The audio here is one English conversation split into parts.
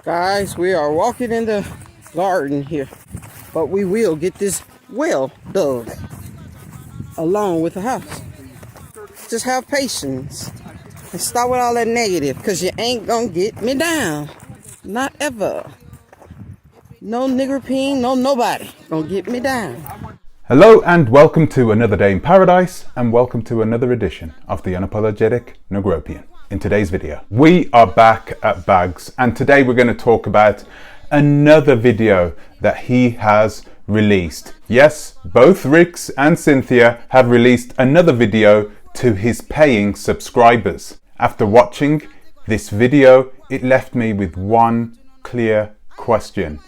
Guys, we are walking in the garden here, but we will get this well dug along with the house. Just have patience and stop with all that negative, because you ain't gonna get me down. Not ever. No nigger peen, no nobody gonna get me down. Hello and welcome to another day in paradise, and welcome to another edition of the Unapologetic Negropian. In today's video, we are back at Bags, and today we're going to talk about another video that he has released. Yes, both Ricks and Cynthia have released another video to his paying subscribers. After watching this video, it left me with one clear question.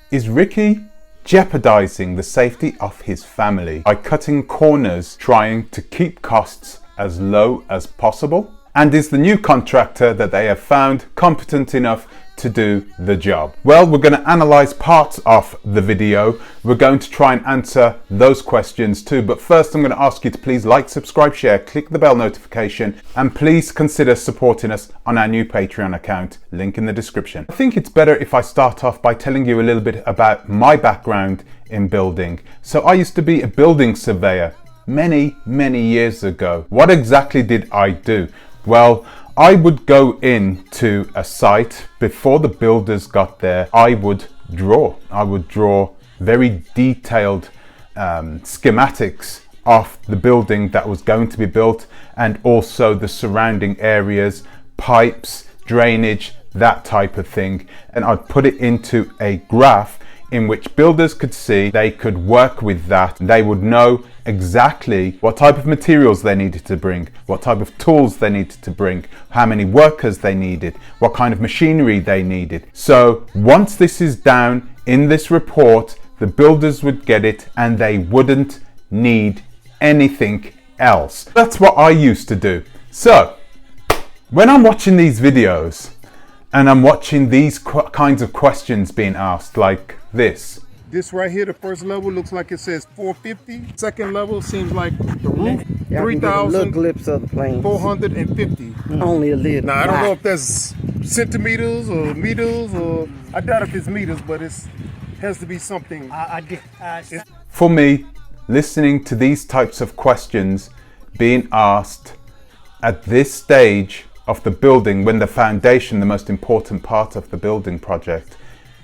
Is Ricky jeopardizing the safety of his family by cutting corners, trying to keep costs as low as possible? And is the new contractor that they have found competent enough to do the job? Well, we're going to analyze parts of the video. We're going to try and answer those questions too. But first, I'm going to ask you to please like, subscribe, share, click the bell notification, and please consider supporting us on our new Patreon account, link in the description. I think it's better if I start off by telling you a little bit about my background in building. So I used to be a building surveyor many years ago. What exactly did I do? Well, I would go into a site before the builders got there. I would draw very detailed schematics of the building that was going to be built, and also the surrounding areas, pipes, drainage, that type of thing. And I'd put it into a graph in which builders could see, they could work with that. They would know exactly what type of materials they needed to bring, what type of tools they needed to bring, how many workers they needed, what kind of machinery they needed. So once this is down in this report, the builders would get it and they wouldn't need anything else. That's what I used to do. So when I'm watching these videos and I'm watching these kinds of questions being asked, like this. This right here, the first level looks like it says 450. Second level seems like the roof, 3,000. Little glimpse of the plane. 450. Only a little. Now I don't know if that's centimeters or meters, or I doubt if it's meters, but it has to be something. For me, listening to these types of questions being asked at this stage of the building, when the foundation, the most important part of the building project,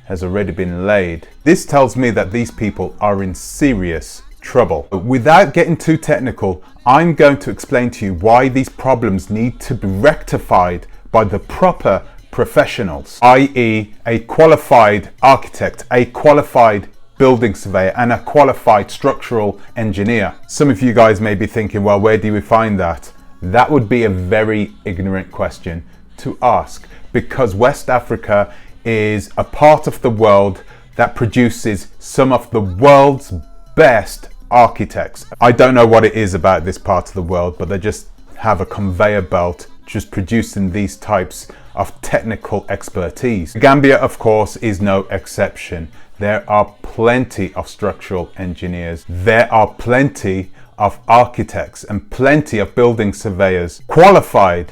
has already been laid, this tells me that these people are in serious trouble. Without getting too technical, I'm going to explain to you why these problems need to be rectified by the proper professionals, i.e. a qualified architect, a qualified building surveyor, and a qualified structural engineer. Some of you guys may be thinking, well, where do we find that? That would be a very ignorant question to ask, because West Africa is a part of the world that produces some of the world's best architects. I don't know what it is about this part of the world, but they just have a conveyor belt just producing these types of technical expertise. Gambia, of course, is no exception. There are plenty of structural engineers. There are plenty of architects and plenty of building surveyors, qualified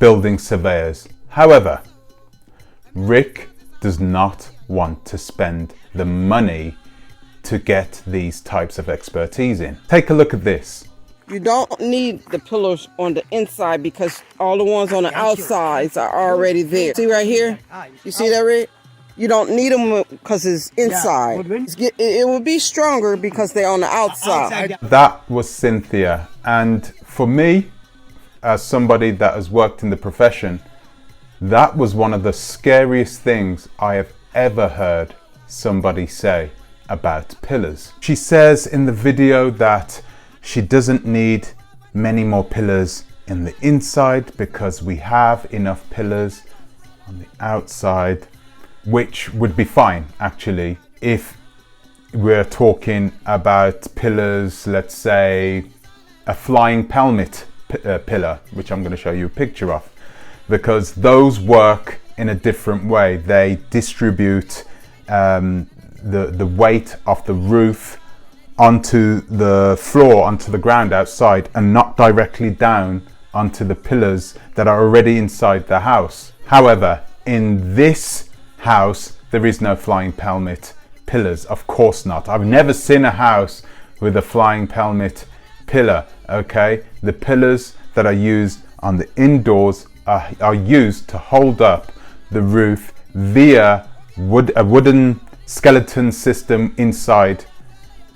building surveyors. However, Rick does not want to spend the money to get these types of expertise in. Take a look at this. You don't need the pillars on the inside because all the ones on the outsides are already there. See right here? You see that, Rick? You don't need them because it's inside. It will be stronger because they're on the outside. That was Cynthia. And for me, as somebody that has worked in the profession, that was one of the scariest things I have ever heard somebody say about pillars. She says in the video that she doesn't need many more pillars in the inside because we have enough pillars on the outside, which would be fine actually if we're talking about pillars, let's say a flying pelmet pillar, which I'm going to show you a picture of, because those work in a different way. They distribute the weight of the roof onto the floor, onto the ground outside, and not directly down onto the pillars that are already inside the house. However, in this house, there is no flying pelmet pillars. Of course not. I've never seen a house with a flying pelmet pillar, okay? The pillars that are used on the indoors are used to hold up the roof via a wooden skeleton system inside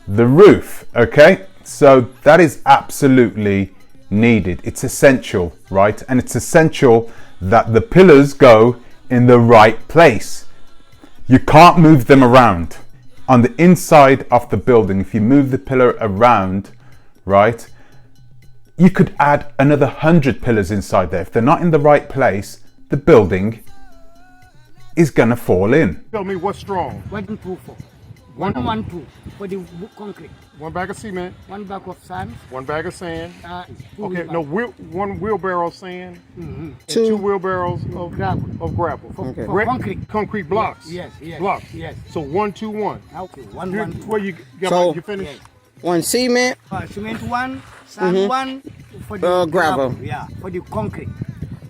the roof, okay? So that is absolutely needed. It's essential, right? And it's essential that the pillars go in the right place. You can't move them around. On the inside of the building, if you move the pillar around, right, you could add another 100 pillars inside there. If they're not in the right place, the building is gonna fall in. Tell me what's strong. 124. 112 for the concrete. 1 bag of cement, 1 bag of sand. 1 bag of sand. 2 Okay, bag. no, 1 wheelbarrow of sand, and Two. 2 wheelbarrows of Gravel. gravel. For, Okay. for concrete. Concrete blocks. Yes, yes, Blocks. yes. So 1, 2, 1. Okay, 112. Where you got So- you finished? Yes. One cement, Cement 1, sand 1 for the gravel. Yeah, for the concrete.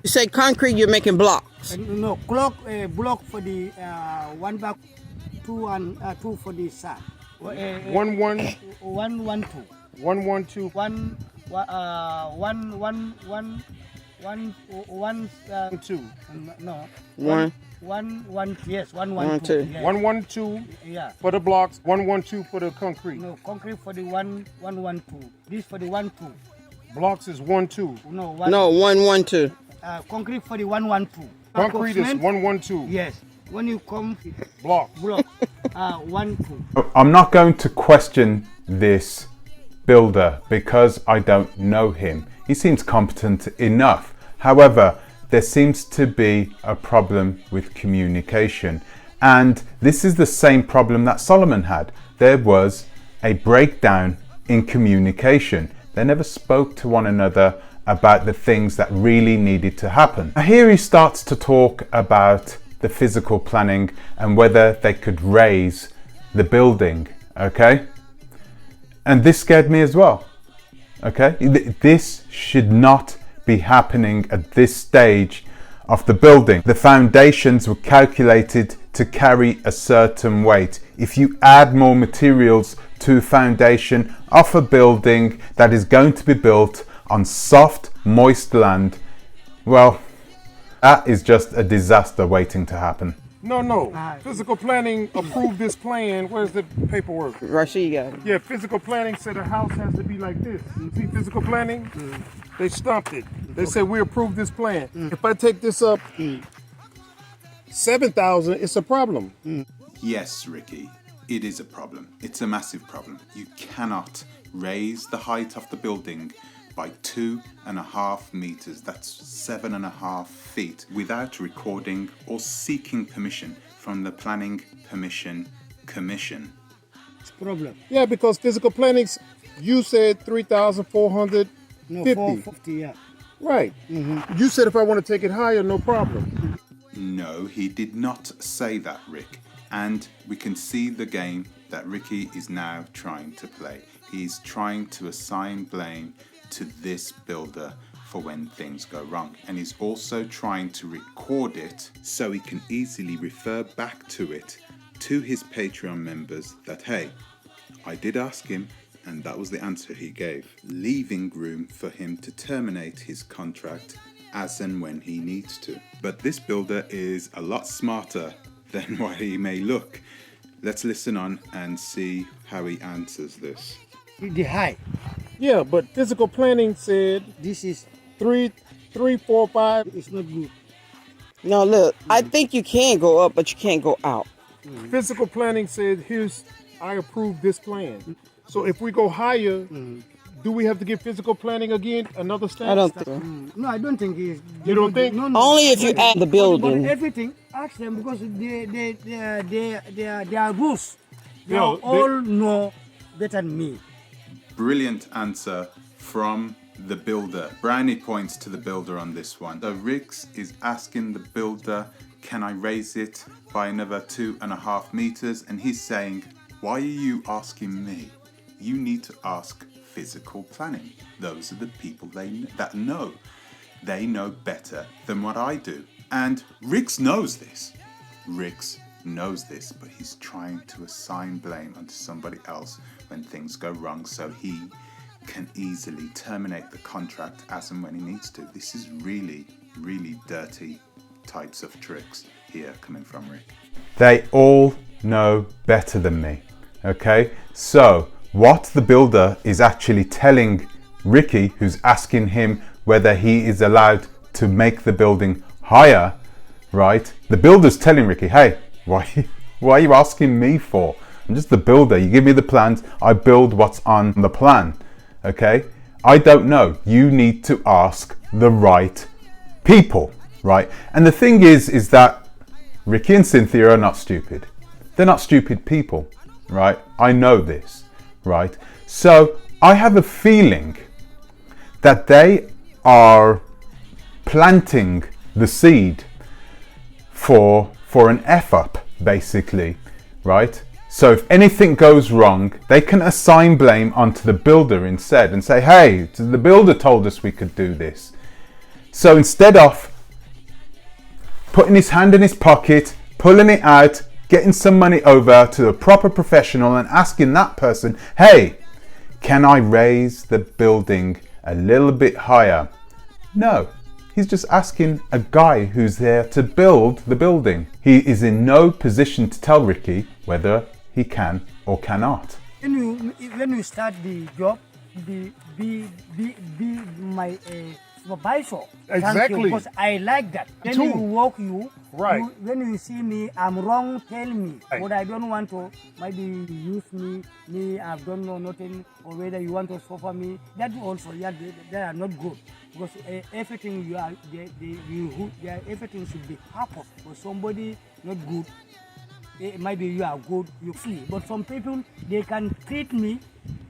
you say concrete, you're making blocks. No, block for the 1 bag, 2 and 2 for the sand. 1, 1, 112. 1, 1, 2. 1 2. no. One. 1 yes, 1 One, 1 two. 2. 1, 1, 2 Yeah. for the blocks. 1, 1, 2 for the concrete. No, concrete for the 1 1 2. This for the 1 2. Blocks is 1, 2. No, 1. No, 112. Concrete for the 1 1 2. Concrete is 1, 1, 2. Yes. When you come Blocks. block 1 2. I'm not going to question this builder because I don't know him. He seems competent enough. However, there seems to be a problem with communication. And this is the same problem that Solomon had. There was a breakdown in communication. They never spoke to one another about the things that really needed to happen. Now here he starts to talk about the physical planning and whether they could raise the building, okay? And this scared me as well, okay? This should not be happening at this stage of the building. The foundations were calculated to carry a certain weight. If you add more materials to foundation of a building that is going to be built on soft, moist land, well, that is just a disaster waiting to happen. No. Physical planning approved this plan. Where's the paperwork? Right, so you got it. Yeah, physical planning said a house has to be like this. See, physical planning, they stopped it. They said we approved this plan. If I take this up 7,000, it's a problem. Yes, Ricky, it is a problem. It's a massive problem. You cannot raise the height of the building by 2.5 meters, that's 7.5 feet, without recording or seeking permission from the Planning Permission Commission. It's problem. Yeah, because physical planning, you said 3,450. No, 450, yeah. Right. You said if I want to take it higher, no problem. No, he did not say that, Rick. And we can see the game that Ricky is now trying to play. He's trying to assign blame to this builder for when things go wrong. And he's also trying to record it so he can easily refer back to it to his Patreon members that, hey, I did ask him and that was the answer he gave, leaving room for him to terminate his contract as and when he needs to. But this builder is a lot smarter than what he may look. Let's listen on and see how he answers this. The high. Yeah, but physical planning said This is 3, 4, 5. it's not good. No, look, I think you can go up, but you can't go out. Physical planning said, I approve this plan. So if we go higher, do we have to get physical planning again? Another stamp? I don't think so. No, I don't think it's. You don't think? No. Only if you add the But building. everything, ask them because they are rules. They No, all know better than me. Brilliant answer from the builder. Brownie points to the builder on this one. So Riggs is asking the builder, can I raise it by another 2.5 meters? And he's saying, why are you asking me? You need to ask physical planning. Those are the people that know. They know better than what I do. And Riggs knows this. Ricks knows this, but he's trying to assign blame onto somebody else when things go wrong so he can easily terminate the contract as and when he needs to. This is really, really dirty types of tricks here coming from Rick. They all know better than me, okay? So what the builder is actually telling Ricky, who's asking him whether he is allowed to make the building higher, right? The builder's telling Ricky, hey, why are you asking me for? I'm just the builder. You give me the plans, I build what's on the plan, okay? I don't know. You need to ask the right people, right? And the thing is that Ricky and Cynthia are not stupid. They're not stupid people, right? I know this, right? So I have a feeling that they are planting the seed for an F-up, basically, right? So if anything goes wrong, they can assign blame onto the builder instead and say, hey, the builder told us we could do this. So instead of putting his hand in his pocket, pulling it out, getting some money over to a proper professional and asking that person, hey, can I raise the building a little bit higher? No, he's just asking a guy who's there to build the building. He is in no position to tell Ricky whether he can or cannot. When you start the job, be my supervisor. Thank Exactly. you, because I like that. Then Too. you work you. Right. When you see me, I'm wrong, tell me. Right. But I don't want to maybe use me, I don't know nothing, or whether you want to suffer me. That also, yeah, they are not good. Because everything you are, everything should be happen. For somebody not good, maybe you are good, you flee. But some people, they can treat me,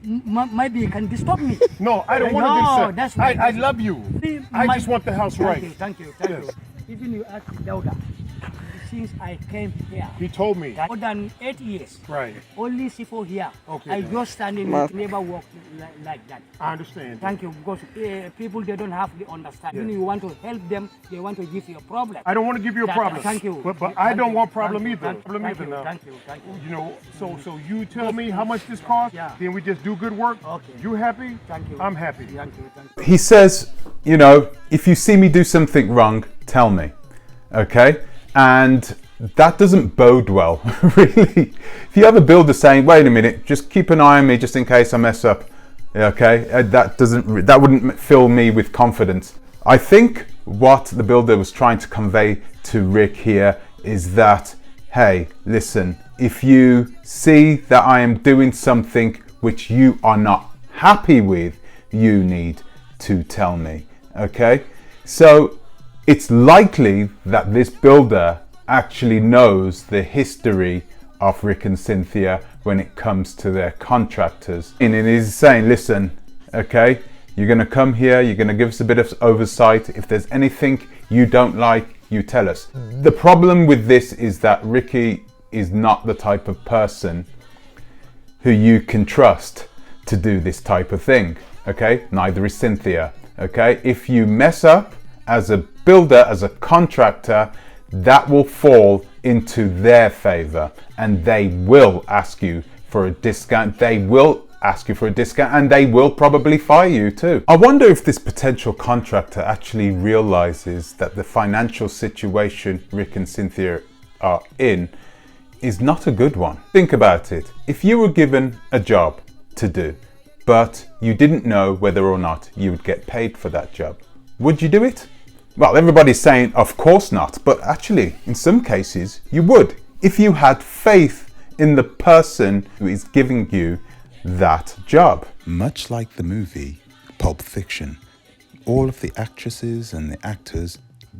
maybe can disturb me. No, I don't want to No, be that's upset. why- I love you. I just want the house right. Thank you. Yes. Even you ask Dauda, since I came here, He told me. more than 8 years, Right. only C4 here. Okay. I just standing, never walk like that. I understand. Thank you, because people, they don't have the understanding. Yes. You want to help them, they want to give you a problem. I don't want to give you a problem. Thank you. But I Thank don't you. want problem Thank you. either. Thank Problem you. either now. Thank you. You know, so you tell me how much this costs, Yeah. then we just do good work. Okay. You happy? Thank you. I'm happy. Thank you. He says, you know, if you see me do something wrong, tell me, okay? And that doesn't bode well, really. If you have a builder saying, wait a minute, just keep an eye on me just in case I mess up, okay? That wouldn't fill me with confidence. I think what the builder was trying to convey to Rick here is that, hey, listen, if you see that I am doing something which you are not happy with, you need to tell me, okay? So it's likely that this builder actually knows the history of Rick and Cynthia when it comes to their contractors. And it is saying, listen, okay, you're going to come here, you're going to give us a bit of oversight. If there's anything you don't like, you tell us. The problem with this is that Ricky is not the type of person who you can trust to do this type of thing, okay? Neither is Cynthia, okay? If you mess up as a builder, as a contractor, that will fall into their favor and they will ask you for a discount. They will ask you for a discount and they will probably fire you too. I wonder if this potential contractor actually realizes that the financial situation Rick and Cynthia are in is not a good one. Think about it. If you were given a job to do, but you didn't know whether or not you would get paid for that job, would you do it? Well, everybody's saying, of course not, but actually, in some cases, you would, if you had faith in the person who is giving you that job. Much like the movie Pulp Fiction, all of the actresses and the actors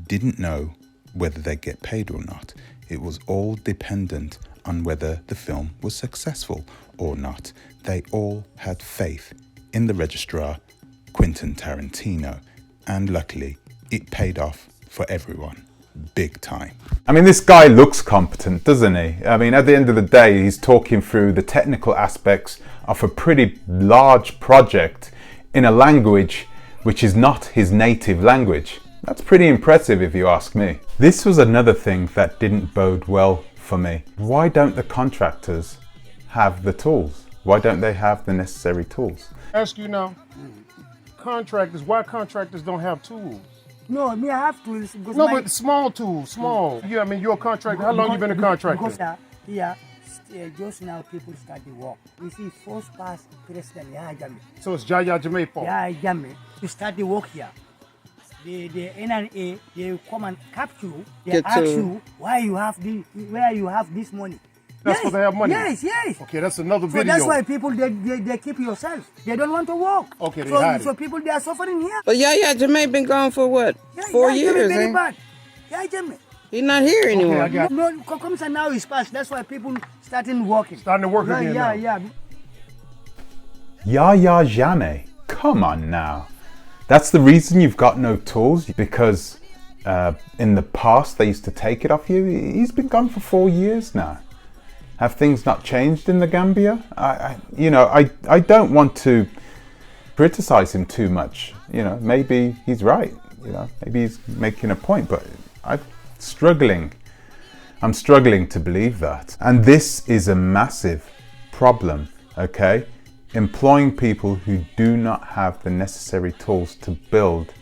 didn't know whether they'd get paid or not. It was all dependent on whether the film was successful or not. They all had faith in the registrar, Quentin Tarantino, and luckily, it paid off for everyone, big time. I mean, this guy looks competent, doesn't he? I mean, at the end of the day, he's talking through the technical aspects of a pretty large project in a language which is not his native language. That's pretty impressive if you ask me. This was another thing that didn't bode well for me. Why don't the contractors have the tools? Why don't they have the necessary tools? Ask you now, contractors, why contractors don't have tools? No, me I have tools because No, but small tools, small. Yeah, I mean, you're a contractor. How long you been a contractor? Because here, just now people start the work. You see, first past president, yeah, Jamie. So it's Jaya Jame fault. Yeah, Jamie. You start the work here. The NNA, they come and capture you. They Get ask to- you why you have where you have this money. That's because they have money. Yes, yes. Okay, that's another So video. that's why people they keep yourself. They don't want to work. Okay, they so, hide so it. people they are suffering here. But yeah, Jermaine been gone for what? Yeah, 4 yeah, years, very eh? bad. Yeah, Jamie. He's not here anymore. I got it. No, comes and now is past. That's why people starting working. Starting to work yeah, again yeah, now. yeah. Yaya Jame, come on now. That's the reason you've got no tools, because in the past they used to take it off you. He's been gone for 4 years now. Have things not changed in the Gambia? I don't want to criticize him too much. Maybe he's right. Maybe he's making a point, but I'm struggling to believe that. And this is a massive problem, okay? Employing people who do not have the necessary tools to build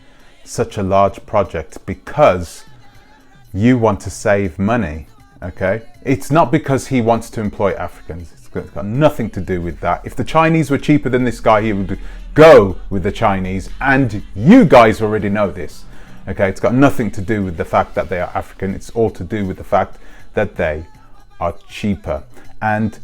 such a large project because you want to save money, okay? It's not because he wants to employ Africans. It's got nothing to do with that. If the Chinese were cheaper than this guy, he would go with the Chinese, and you guys already know this, okay? It's got nothing to do with the fact that they are African. It's all to do with the fact that they are cheaper. And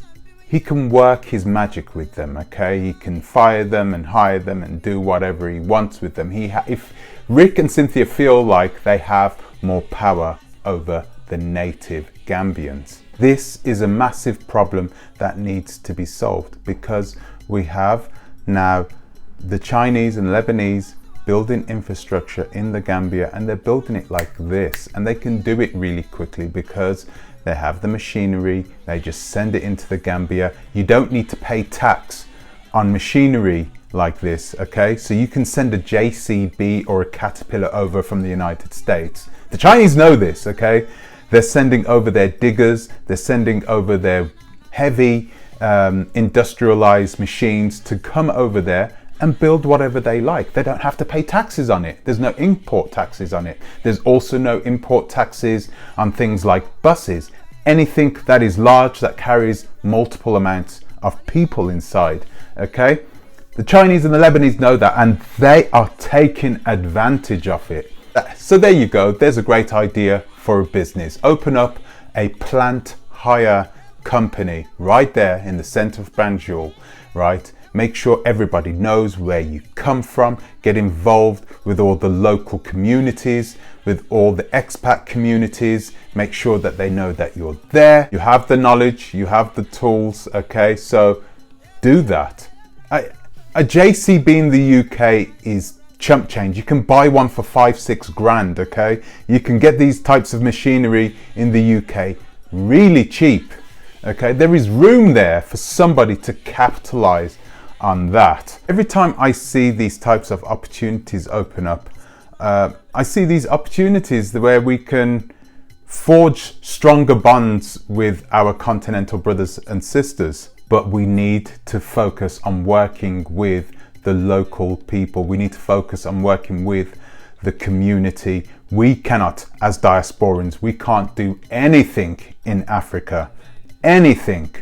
he can work his magic with them, okay? He can fire them and hire them and do whatever he wants with them. If Rick and Cynthia feel like they have more power over the native Gambians, this is a massive problem that needs to be solved, because we have now the Chinese and Lebanese building infrastructure in the Gambia, and they're building it like this, and they can do it really quickly because they have the machinery. They just send it into the Gambia. You don't need to pay tax on machinery like this, okay? So you can send a JCB or a Caterpillar over from the United States. The Chinese know this, okay? They're sending over their diggers. They're sending over their heavy industrialized machines to come over there and build whatever they like. They don't have to pay taxes on it. There's no import taxes on it. There's also no import taxes on things like buses. Anything that is large, that carries multiple amounts of people inside, okay? The Chinese and the Lebanese know that, and they are taking advantage of it. So there you go. There's a great idea for a business. Open up a plant hire company right there in the center of Banjul, right? Make sure everybody knows where you come from. Get involved with all the local communities, with all the expat communities. Make sure that they know that you're there. You have the knowledge, you have the tools, okay? So do that. A JCB in the UK is chump change. You can buy one for 5-6 grand, okay? You can get these types of machinery in the UK really cheap, okay? There is room there for somebody to capitalize on that. Every time I see these types of opportunities open up, I see these opportunities where we can forge stronger bonds with our continental brothers and sisters, but we need to focus on working with the local people. We need to focus on working with the community. We cannot, as diasporans, we can't do anything in Africa, anything,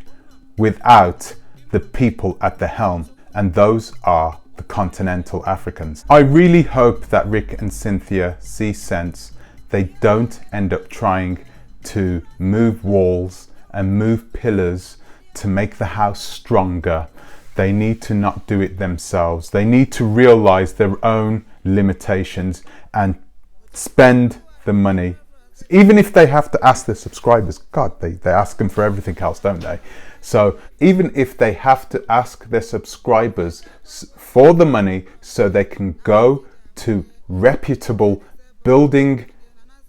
without the people at the helm, and those are the continental Africans. I really hope that Rick and Cynthia see sense. They don't end up trying to move walls and move pillars to make the house stronger. They need to not do it themselves. They need to realize their own limitations and spend the money. Even if they have to ask their subscribers, God, they ask them for everything else, don't they? So even if they have to ask their subscribers for the money so they can go to reputable building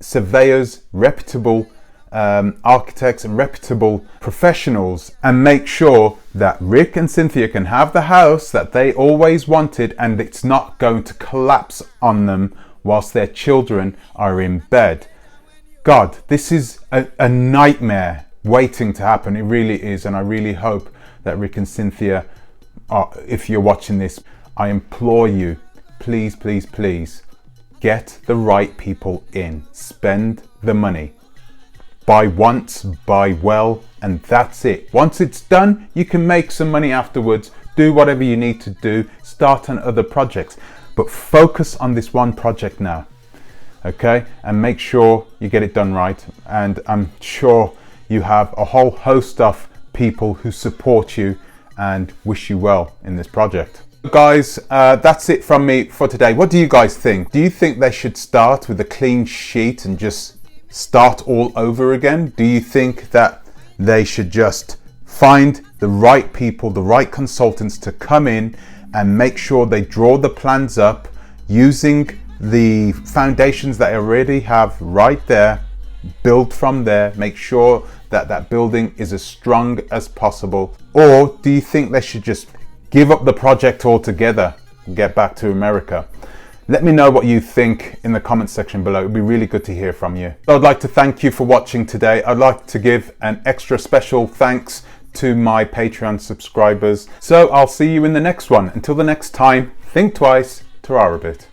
surveyors, reputable architects and reputable professionals, and make sure that Rick and Cynthia can have the house that they always wanted and it's not going to collapse on them whilst their children are in bed. God, this is a nightmare waiting to happen. It really is. And I really hope that Rick and Cynthia, if you're watching this, I implore you, please, please, please, get the right people in. Spend the money. Buy once, buy well, and that's it. Once it's done, you can make some money afterwards. Do whatever you need to do. Start on other projects. But focus on this one project now. Okay? And make sure you get it done right. And I'm sure you have a whole host of people who support you and wish you well in this project. Guys, that's it from me for today. What do you guys think? Do you think they should start with a clean sheet and just start all over again? Do you think that they should just find the right people, the right consultants to come in and make sure they draw the plans up using the foundations that they already have right there, build from there, make sure that that building is as strong as possible? Or do you think they should just give up the project altogether and get back to America? Let me know what you think in the comment section below. It'd be really good to hear from you. I'd like to thank you for watching today. I'd like to give an extra special thanks to my Patreon subscribers. So I'll see you in the next one. Until the next time, think twice, ta-ra a bit.